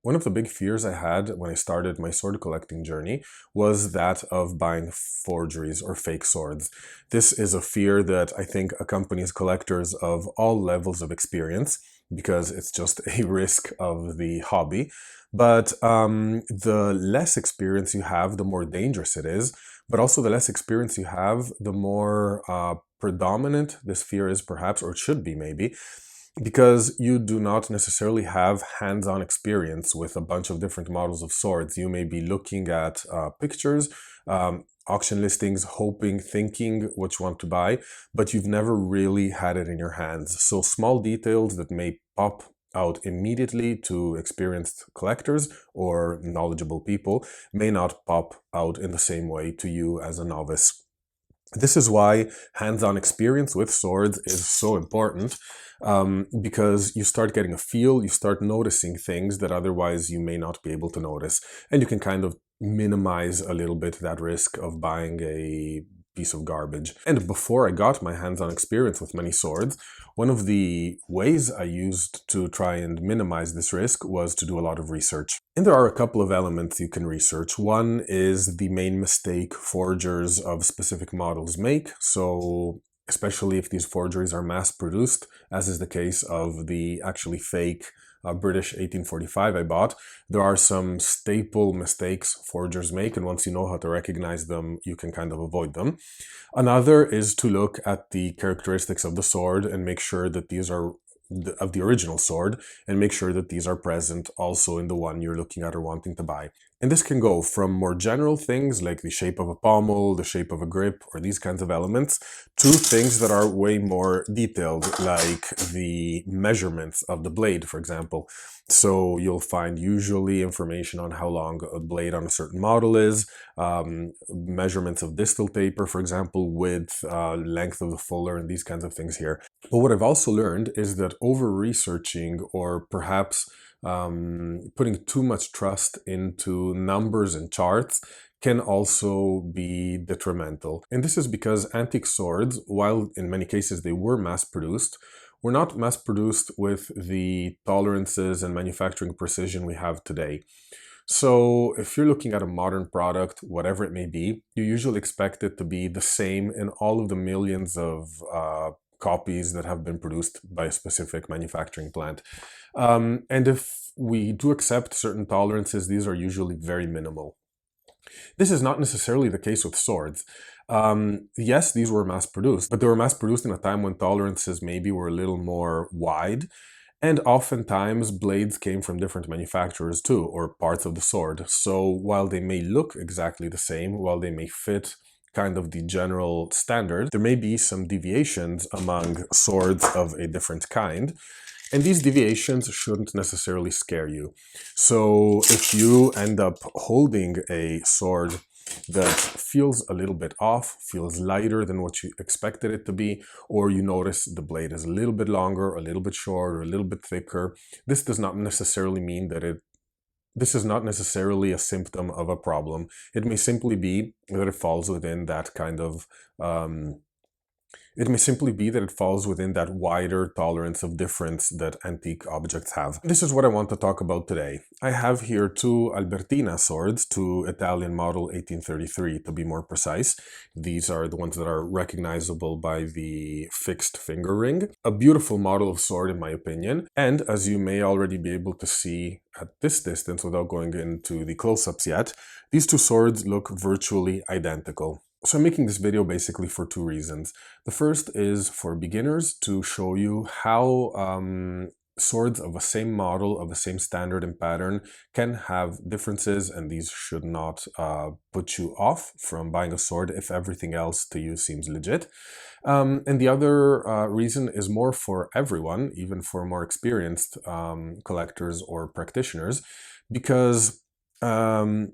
One of the big fears I had when I started my sword collecting journey was that of buying forgeries or fake swords. This is a fear that I think accompanies collectors of all levels of experience because it's just a risk of the hobby. But the less experience you have, the more dangerous it is. But also the less experience you have, the more predominant this fear is perhaps, or it should be maybe, because you do not necessarily have hands-on experience with a bunch of different models of swords. You may be looking at pictures, auction listings, hoping, thinking which one to buy, but you've never really had it in your hands. So small details that may pop out immediately to experienced collectors or knowledgeable people may not pop out in the same way to you as a novice. This is why hands-on experience with swords is so important, because you start getting a feel, you start noticing things that otherwise you may not be able to notice, and you can kind of minimize a little bit that risk of buying a piece of garbage. And before I got my hands-on experience with many swords, one of the ways I used to try and minimize this risk was to do a lot of research. And there are a couple of elements you can research. One is the main mistake forgers of specific models make. So especially if these forgeries are mass-produced, as is the case of the actually fake British 1845 I bought, there are some staple mistakes forgers make, and once you know how to recognize them, you can kind of avoid them. Another is to look at the characteristics of the sword and make sure that these are of the original sword, and make sure that these are present also in the one you're looking at or wanting to buy. And this can go from more general things like the shape of a pommel, the shape of a grip, or these kinds of elements, to things that are way more detailed, like the measurements of the blade, for example. So you'll find usually information on how long a blade on a certain model is, measurements of distal taper, for example, width, length of the fuller, and these kinds of things here. But what I've also learned is that over-researching, or perhaps putting too much trust into numbers and charts, can also be detrimental. And this is because antique swords, while in many cases they were mass-produced, were not mass-produced with the tolerances and manufacturing precision we have today. So if you're looking at a modern product, whatever it may be, you usually expect it to be the same in all of the millions of copies that have been produced by a specific manufacturing plant. And if we do accept certain tolerances, these are usually very minimal. This is not necessarily the case with swords. Yes, these were mass-produced, but they were mass-produced in a time when tolerances maybe were a little more wide, and oftentimes blades came from different manufacturers too, or parts of the sword. So while they may look exactly the same, while they may fit kind of the general standard, there may be some deviations among swords of a different kind. And these deviations shouldn't necessarily scare you. So if you end up holding a sword that feels a little bit off, feels lighter than what you expected it to be, or you notice the blade is a little bit longer, a little bit shorter, a little bit thicker, this does not necessarily mean that this is not necessarily a symptom of a problem. It may simply be that it falls within that kind of wider tolerance of difference that antique objects have. This is what I want to talk about today. I have here two Albertina swords, two Italian model 1833 to be more precise. These are the ones that are recognizable by the fixed finger ring. A beautiful model of sword in my opinion, and as you may already be able to see at this distance without going into the close-ups yet, these two swords look virtually identical. So I'm making this video basically for two reasons. The first is for beginners, to show you how swords of the same model, of the same standard and pattern, can have differences, and these should not put you off from buying a sword if everything else to you seems legit. And the other reason is more for everyone, even for more experienced collectors or practitioners, because some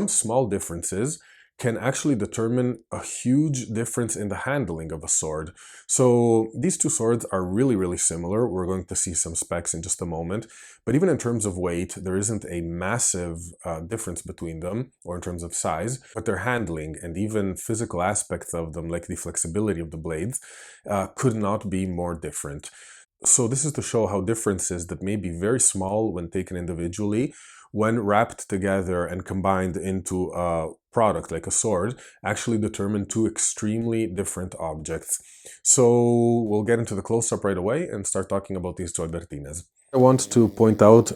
small differences can actually determine a huge difference in the handling of a sword. So these two swords are really, really similar. We're going to see some specs in just a moment. But even in terms of weight, there isn't a massive difference between them, or in terms of size, but their handling and even physical aspects of them, like the flexibility of the blades, could not be more different. So this is to show how differences that may be very small when taken individually, when wrapped together and combined into a product like a sword, actually determine two extremely different objects. So we'll get into the close-up right away and start talking about these two Albertinas. I want to point out,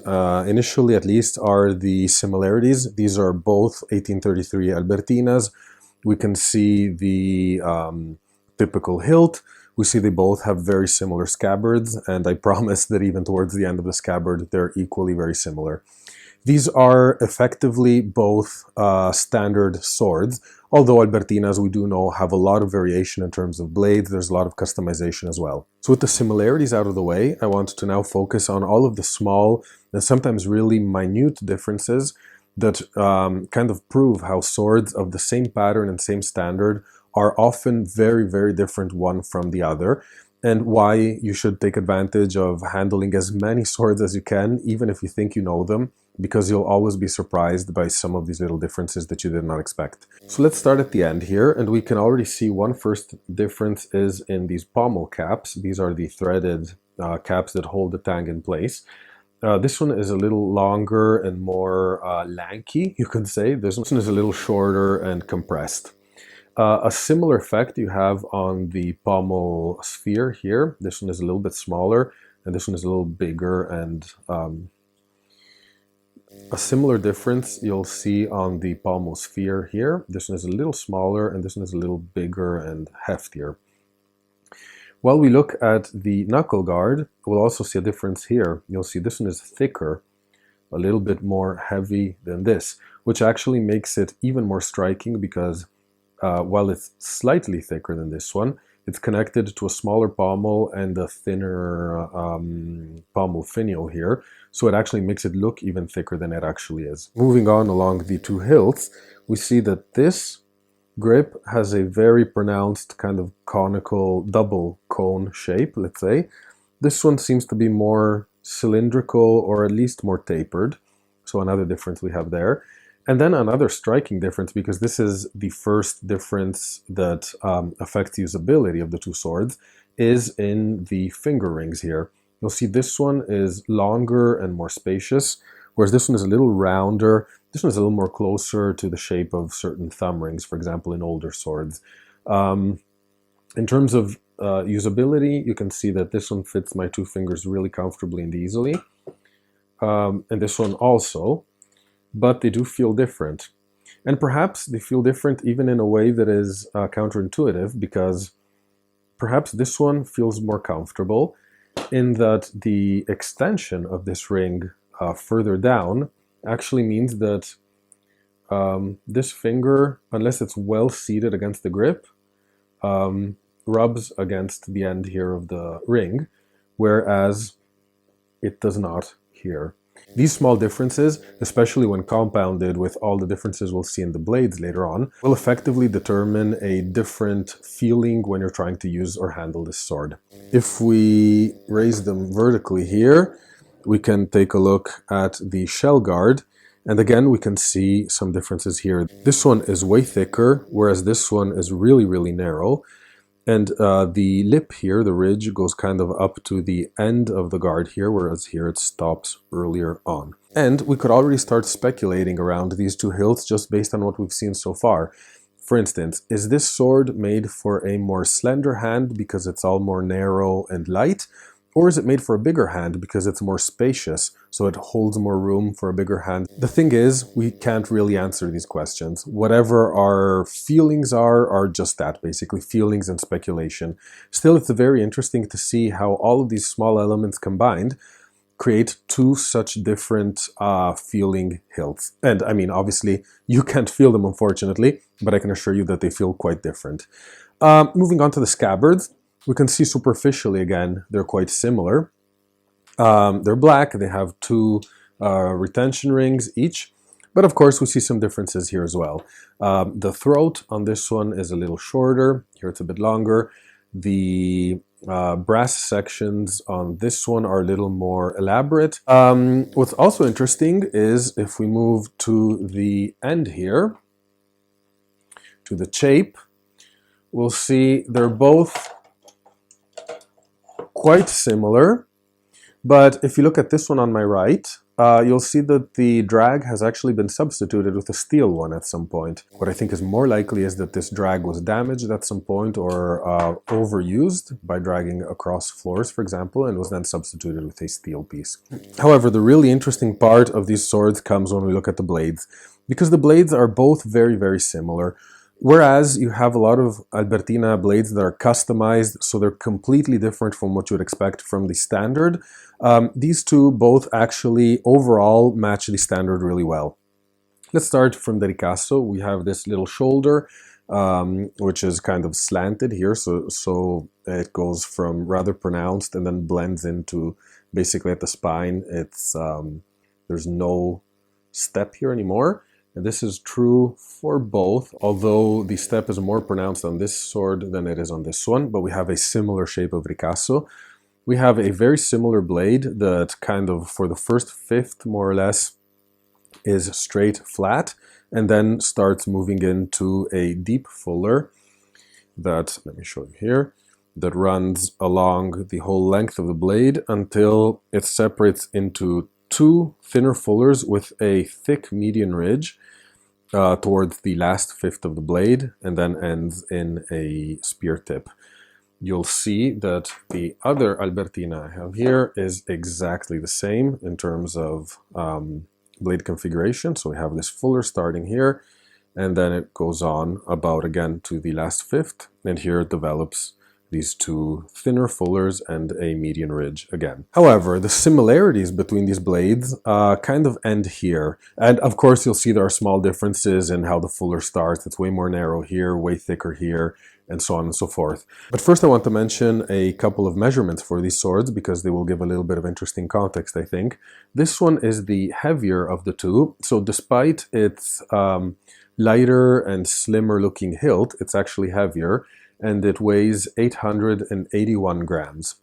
initially at least, are the similarities. These are both 1833 Albertinas. We can see the typical hilt. We see they both have very similar scabbards, and I promise that even towards the end of the scabbard, they're equally very similar. These are effectively both standard swords, although Albertinas, we do know, have a lot of variation in terms of blades. There's a lot of customization as well. So with the similarities out of the way, I want to now focus on all of the small and sometimes really minute differences that kind of prove how swords of the same pattern and same standard are often very, very different one from the other, and why you should take advantage of handling as many swords as you can, even if you think you know them, because you'll always be surprised by some of these little differences that you did not expect. So let's start at the end here, and we can already see one first difference is in these pommel caps. These are the threaded caps that hold the tang in place. This one is a little longer and more lanky, you could say. This one is a little shorter and compressed. A similar effect you have on the pommel sphere here. This one is a little bit smaller, and this one is a little bigger, and a similar difference you'll see on the pommel sphere here. This one is a little smaller, and this one is a little bigger and heftier. While we look at the knuckle guard, we'll also see a difference here. You'll see this one is thicker, a little bit more heavy than this, which actually makes it even more striking because while it's slightly thicker than this one, it's connected to a smaller pommel and a thinner pommel finial here, so it actually makes it look even thicker than it actually is. Moving on along the two hilts, we see that this grip has a very pronounced kind of conical double cone shape, let's say. This one seems to be more cylindrical, or at least more tapered, so another difference we have there. And then another striking difference, because this is the first difference that affects usability of the two swords, is in the finger rings here. You'll see this one is longer and more spacious, whereas this one is a little rounder. This one is a little more closer to the shape of certain thumb rings, for example, in older swords. In terms of usability, you can see that this one fits my two fingers really comfortably and easily. And this one also. But they do feel different. And perhaps they feel different even in a way that is counterintuitive, because perhaps this one feels more comfortable in that the extension of this ring further down actually means that this finger, unless it's well seated against the grip, rubs against the end here of the ring, whereas it does not here. These small differences, especially when compounded with all the differences we'll see in the blades later on, will effectively determine a different feeling when you're trying to use or handle this sword. If we raise them vertically here, we can take a look at the shell guard, and again we can see some differences here. This one is way thicker, whereas this one is really, really narrow. And the lip here, the ridge, goes kind of up to the end of the guard here, whereas here it stops earlier on. And we could already start speculating around these two hilts just based on what we've seen so far. For instance, is this sword made for a more slender hand because it's all more narrow and light? Or is it made for a bigger hand because it's more spacious, so it holds more room for a bigger hand? The thing is, we can't really answer these questions. Whatever our feelings are just that, basically, feelings and speculation. Still, it's very interesting to see how all of these small elements combined create two such different feeling hilts. And I mean, obviously, you can't feel them, unfortunately, but I can assure you that they feel quite different. Moving on to the scabbards. We can see superficially, again, they're quite similar. They're black, they have two retention rings each, but of course we see some differences here as well. The throat on this one is a little shorter, here it's a bit longer. The brass sections on this one are a little more elaborate. What's also interesting is if we move to the end here, to the chape, we'll see they're both quite similar, but if you look at this one on my right, you'll see that the drag has actually been substituted with a steel one at some point. What I think is more likely is that this drag was damaged at some point or overused by dragging across floors, for example, and was then substituted with a steel piece. However, the really interesting part of these swords comes when we look at the blades, because the blades are both very, very similar. Whereas you have a lot of Albertina blades that are customized, so they're completely different from what you would expect from the standard. These two both actually overall match the standard really well. Let's start from the ricasso. We have this little shoulder, which is kind of slanted here, so it goes from rather pronounced and then blends into basically at the spine. It's there's no step here anymore. And this is true for both, although the step is more pronounced on this sword than it is on this one, but we have a similar shape of ricasso. We have a very similar blade that kind of, for the first fifth, more or less, is straight flat, and then starts moving into a deep fuller that, let me show you here, that runs along the whole length of the blade until it separates into two thinner fullers with a thick median ridge towards the last fifth of the blade, and then ends in a spear tip. You'll see that the other Albertina I have here is exactly the same in terms of blade configuration. So we have this fuller starting here, and then it goes on about again to the last fifth, and here it develops these two thinner fullers and a median ridge again. However, the similarities between these blades kind of end here. And of course, you'll see there are small differences in how the fuller starts. It's way more narrow here, way thicker here, and so on and so forth. But first I want to mention a couple of measurements for these swords because they will give a little bit of interesting context, I think. This one is the heavier of the two. So despite its lighter and slimmer looking hilt, it's actually heavier, and it weighs 881 grams.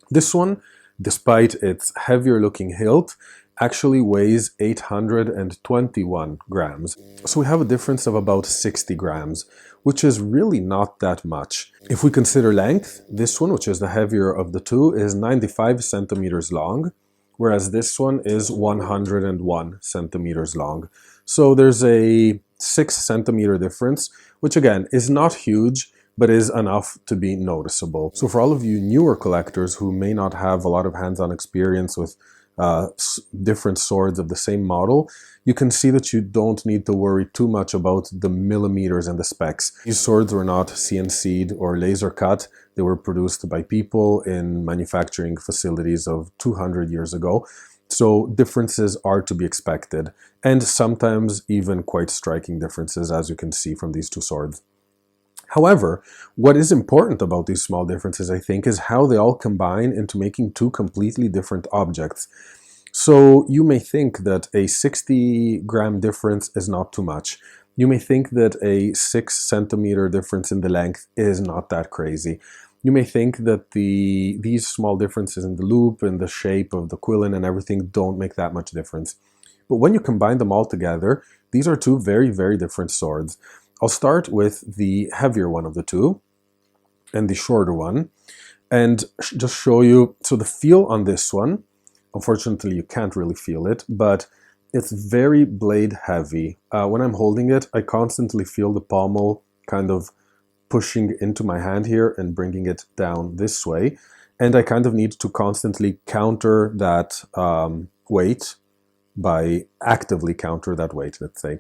This one, despite its heavier looking hilt, actually weighs 821 grams. So we have a difference of about 60 grams, which is really not that much. If we consider length, this one, which is the heavier of the two, is 95 centimeters long, whereas this one is 101 centimeters long. So there's a 6 centimeter difference, which again is not huge, but is enough to be noticeable. So for all of you newer collectors who may not have a lot of hands-on experience with different swords of the same model, you can see that you don't need to worry too much about the millimeters and the specs. These swords were not CNC'd or laser cut. They were produced by people in manufacturing facilities of 200 years ago. So differences are to be expected, and sometimes even quite striking differences, as you can see from these two swords. However, what is important about these small differences, I think, is how they all combine into making two completely different objects. So you may think that a 60-gram difference is not too much. You may think that a 6 centimeter difference in the length is not that crazy. You may think that these small differences in the loop and the shape of the quillin and everything don't make that much difference. But when you combine them all together, these are two very, very different swords. I'll start with the heavier one of the two and the shorter one, and just show you. So the feel on this one, unfortunately you can't really feel it, but it's very blade heavy. When I'm holding it, I constantly feel the pommel kind of pushing into my hand here and bringing it down this way, and I kind of need to constantly counter that weight by actively counter that weight, let's say.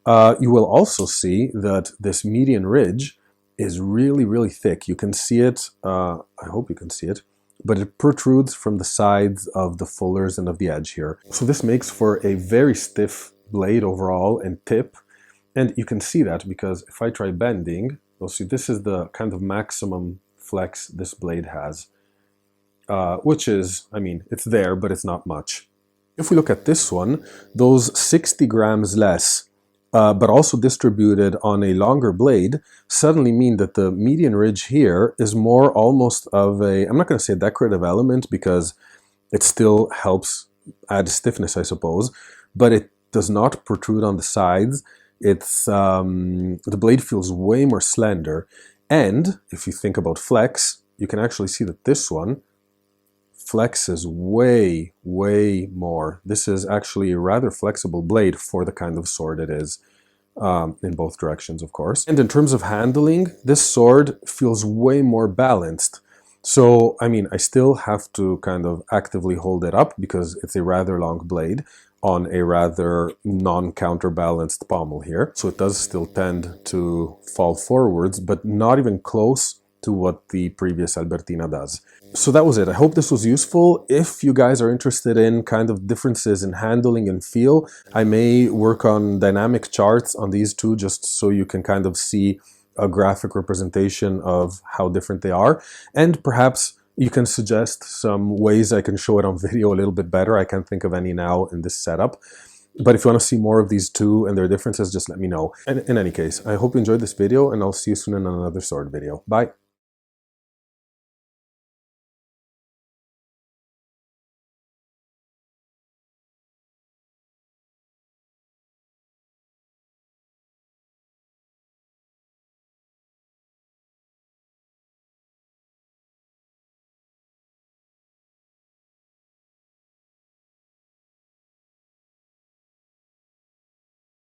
You will also see that this median ridge is really, really thick. You can see it, I hope you can see it, but it protrudes from the sides of the fullers and of the edge here. So this makes for a very stiff blade overall and tip, and you can see that because if I try bending, you'll see this is the kind of maximum flex this blade has, which is, I mean, it's there, but it's not much. If we look at this one, those 60 grams less, but also distributed on a longer blade, suddenly mean that the median ridge here is more almost of a, I'm not going to say decorative element because it still helps add stiffness, I suppose, but it does not protrude on the sides. It's the blade feels way more slender, and if you think about flex, you can actually see that this one flexes way, way more. This is actually a rather flexible blade for the kind of sword it is, in both directions, of course. And in terms of handling, this sword feels way more balanced. So, I mean, I still have to kind of actively hold it up because it's a rather long blade on a rather non-counterbalanced pommel here. So it does still tend to fall forwards, but not even close to what the previous Albertina does. So that was it. I hope this was useful. If you guys are interested in kind of differences in handling and feel, I may work on dynamic charts on these two just so you can kind of see a graphic representation of how different they are. And perhaps you can suggest some ways I can show it on video a little bit better. I can't think of any now in this setup. But if you want to see more of these two and their differences, just let me know. And in any case, I hope you enjoyed this video, and I'll see you soon in another sword video. Bye!